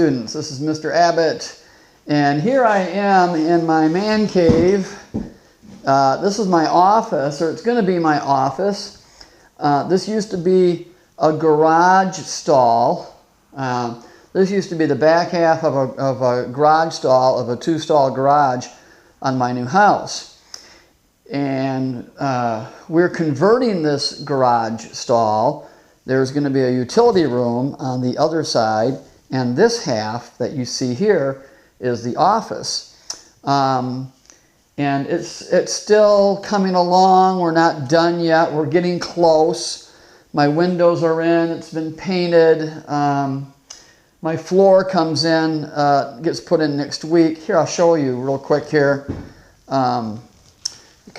students. This is Mr. Abbott, and here I am in my man cave. This is my office, or it's going to be my office. This used to be a garage stall. This used to be the back half of a garage stall, of a two-stall garage on my new house. And we're converting this garage stall. There's going to be a utility room on the other side, and this half that you see here is the office. And it's still coming along. We're not done yet. We're getting close. My windows are in. It's been painted. My floor comes in, gets put in next week. Here, I'll show you real quick here. Kind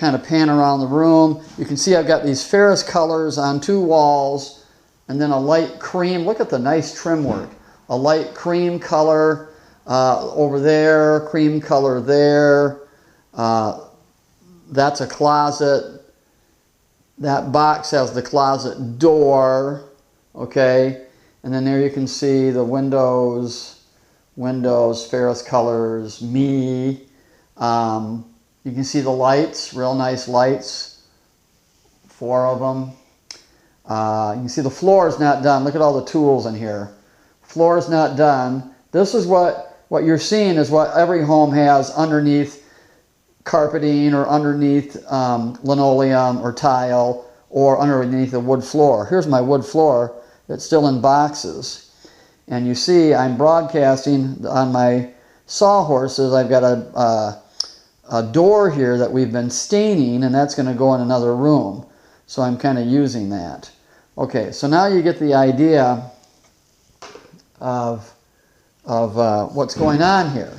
of pan around the room. You can see I've got these Ferris colors on two walls, and then a light cream. Look at the nice trim work. A light cream color over there, cream color there. That's a closet. That box has the closet door, okay? And then there you can see the windows, Ferris colors, me. You can see the lights, real nice lights, 4 of them. You can see the floor is not done. Look at all the tools in here. Floor is not done. This is what you're seeing is what every home has underneath carpeting or underneath linoleum or tile or underneath a wood floor. Here's my wood floor that's still in boxes. And you see I'm broadcasting on my sawhorses. I've got a door here that we've been staining, and that's going to go in another room. So I'm kind of using that. Okay, so now you get the idea of what's going on here.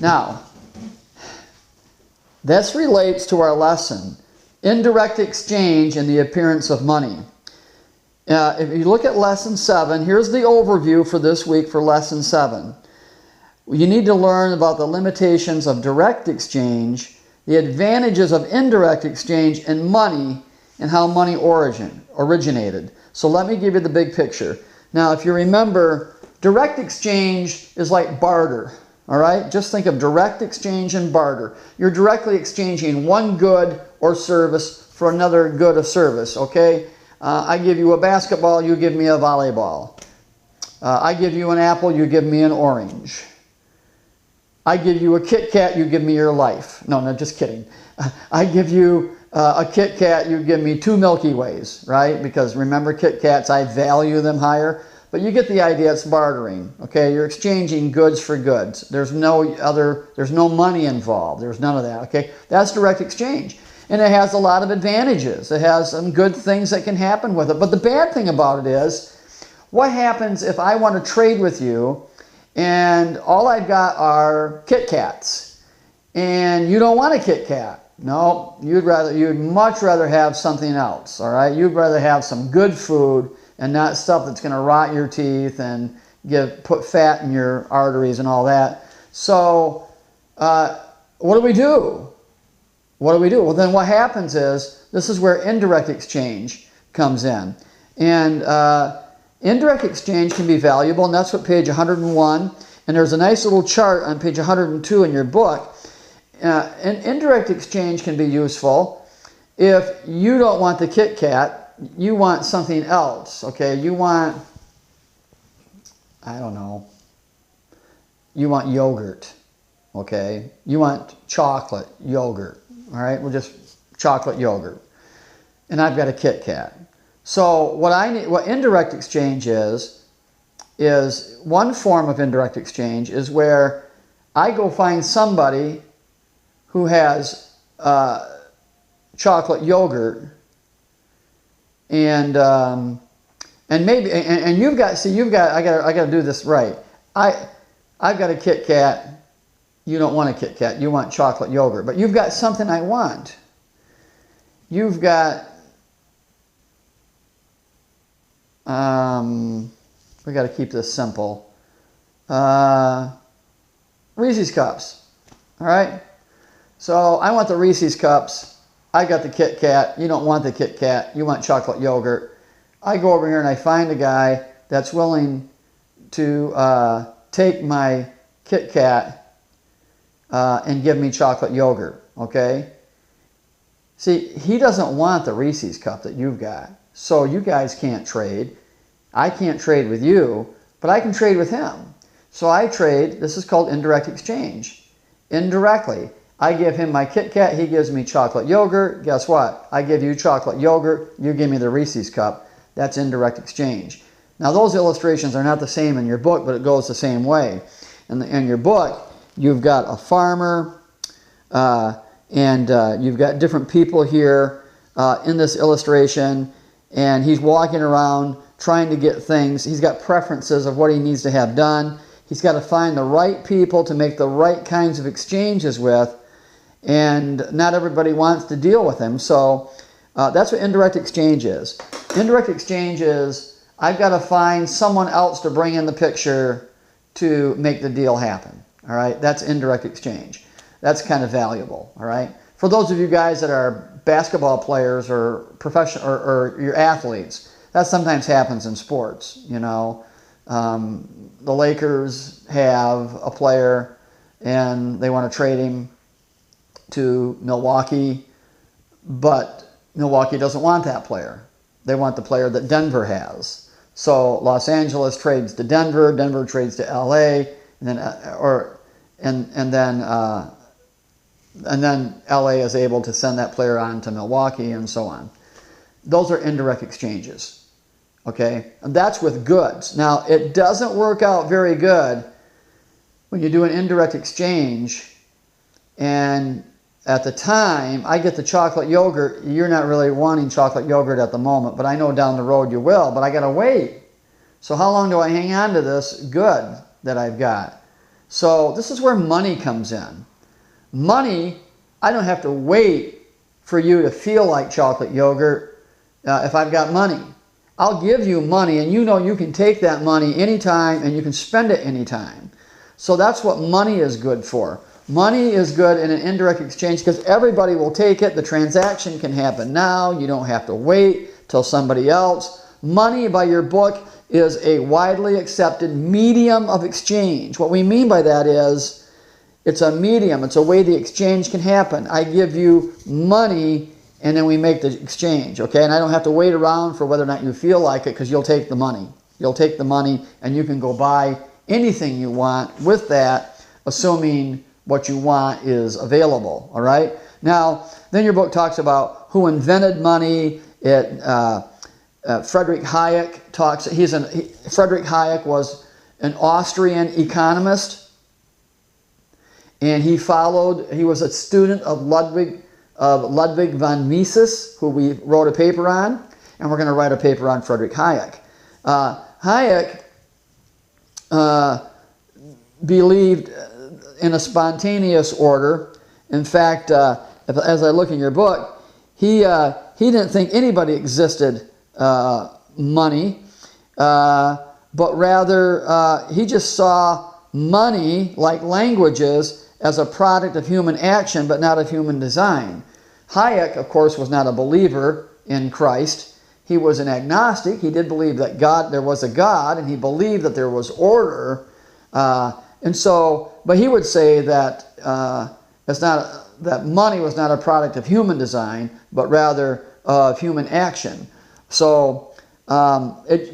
Now, this relates to our lesson, indirect exchange and the appearance of money. If you look at Lesson 7, here's the overview for this week for Lesson 7. You need to learn about the limitations of direct exchange, the advantages of indirect exchange in money, and how money originated. So let me give you the big picture. Now, if you remember, direct exchange is like barter, all right? Just think of direct exchange and barter. You're directly exchanging one good or service for another good or service, okay? I give you a basketball, you give me a volleyball. I give you an apple, you give me an orange. I give you a Kit Kat, you give me your life. No, just kidding. I give you a Kit Kat, you give me 2 Milky Ways, right? Because remember Kit Kats, I value them higher. But you get the idea, it's bartering, okay? You're exchanging goods for goods. There's no money involved. There's none of that, okay? That's direct exchange. And it has a lot of advantages. It has some good things that can happen with it. But the bad thing about it is, what happens if I want to trade with you and all I've got are Kit Kats, and you don't want a Kit Kat? No, you'd much rather have something else, all right? You'd rather have some good food and not stuff that's going to rot your teeth and put fat in your arteries and all that. So what do we do? What do we do? Well, then what happens is, this is where indirect exchange comes in. And indirect exchange can be valuable, and that's what page 101. And there's a nice little chart on page 102 in your book. And indirect exchange can be useful if you don't want the Kit Kat, you want something else, okay? You want, I don't know, you want yogurt, okay? You want chocolate yogurt, all right? Well, just chocolate yogurt. And I've got a Kit Kat. So what indirect exchange is one form of indirect exchange is where I go find somebody who has chocolate yogurt, and maybe you've got I got to do this right. I've got a Kit Kat. You don't want a Kit Kat. You want chocolate yogurt, but you've got something I want. You've got we got to keep this simple. Reese's Cups. All right. So I want the Reese's Cups. I got the Kit Kat. You don't want the Kit Kat. You want chocolate yogurt. I go over here and I find a guy that's willing to take my Kit Kat and give me chocolate yogurt, okay? See, he doesn't want the Reese's cup that you've got. So you guys can't trade. I can't trade with you, but I can trade with him. So I trade, this is called indirect exchange. Indirectly, I give him my Kit Kat, he gives me chocolate yogurt. Guess what? I give you chocolate yogurt, you give me the Reese's cup. That's indirect exchange. Now those illustrations are not the same in your book, but it goes the same way. In your book, you've got a farmer, and you've got different people here in this illustration, and he's walking around trying to get things. He's got preferences of what he needs to have done. He's got to find the right people to make the right kinds of exchanges with, and not everybody wants to deal with him. So that's what indirect exchange is. Indirect exchange is I've got to find someone else to bring in the picture to make the deal happen. All right, that's indirect exchange. That's kind of valuable. All right, for those of you guys that are basketball players or professional or you're athletes, that sometimes happens in sports. You know, the Lakers have a player and they want to trade him to Milwaukee, but Milwaukee doesn't want that player. They want the player that Denver has. So Los Angeles trades to Denver, Denver trades to LA, and then LA is able to send that player on to Milwaukee, and so on. Those are indirect exchanges. Okay? And that's with goods. Now, it doesn't work out very good when you do an indirect exchange, and at the time, I get the chocolate yogurt. You're not really wanting chocolate yogurt at the moment, but I know down the road you will, but I got to wait. So how long do I hang on to this good that I've got? So this is where money comes in. Money, I don't have to wait for you to feel like chocolate yogurt if I've got money. I'll give you money, and you know you can take that money anytime and you can spend it anytime. So that's what money is good for. Money is good in an indirect exchange because everybody will take it. The transaction can happen now. You don't have to wait till somebody else. Money, by your book, is a widely accepted medium of exchange. What we mean by that is it's a medium. It's a way the exchange can happen. I give you money and then we make the exchange, okay? And I don't have to wait around for whether or not you feel like it because you'll take the money. You'll take the money and you can go buy anything you want with that, assuming what you want is available, all right? Now, then your book talks about who invented money. Friedrich Hayek talks. Friedrich Hayek was an Austrian economist, and he was a student of Ludwig von Mises, who we wrote a paper on, and we're going to write a paper on Friedrich Hayek. Hayek believed in a spontaneous order. In fact, as I look in your book, he didn't think anybody existed money, but rather he just saw money, like languages, as a product of human action, but not of human design. Hayek, of course, was not a believer in Christ. He was an agnostic. He did believe that there was a God, and he believed that there was order. But he would say that that money was not a product of human design, but rather of human action. So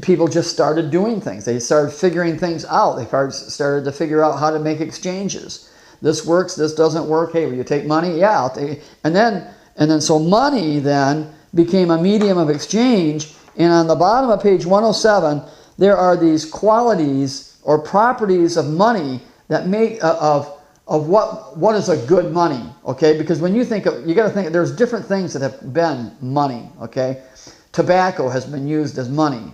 people just started doing things. They started figuring things out. They started to figure out how to make exchanges. This works. This doesn't work. Hey, will you take money? Yeah, I'll take. And then so money then became a medium of exchange. And on the bottom of page 107, there are these qualities or properties of money that make of what is a good money, okay? Because when you think of, you got to think there's different things that have been money, okay? Tobacco has been used as money.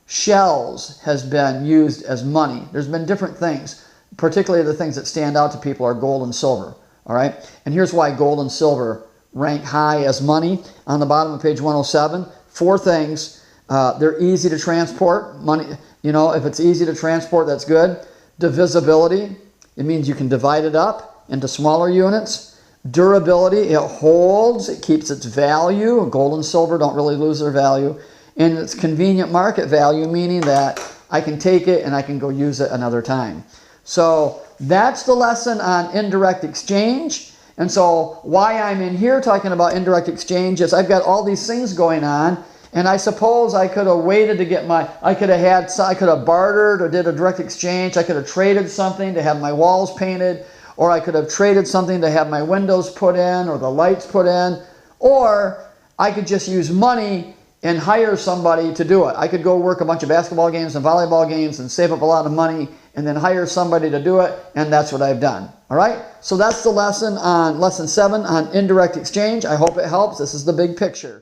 Shells has been used as money. There's been different things. Particularly the things that stand out to people are gold and silver, all right? And here's why gold and silver rank high as money. On the bottom of page 107, 4 things. They're easy to transport. Money, you know, if it's easy to transport, that's good. Divisibility, it means you can divide it up into smaller units. Durability, it holds, it keeps its value. Gold and silver don't really lose their value. And it's convenient market value, meaning that I can take it and I can go use it another time. So that's the lesson on indirect exchange. And so why I'm in here talking about indirect exchange is I've got all these things going on, and I suppose I could have waited to get I could have bartered or did a direct exchange. I could have traded something to have my walls painted, or I could have traded something to have my windows put in or the lights put in, or I could just use money and hire somebody to do it. I could go work a bunch of basketball games and volleyball games and save up a lot of money and then hire somebody to do it, and that's what I've done. All right? So that's the lesson on Lesson 7 on indirect exchange. I hope it helps. This is the big picture.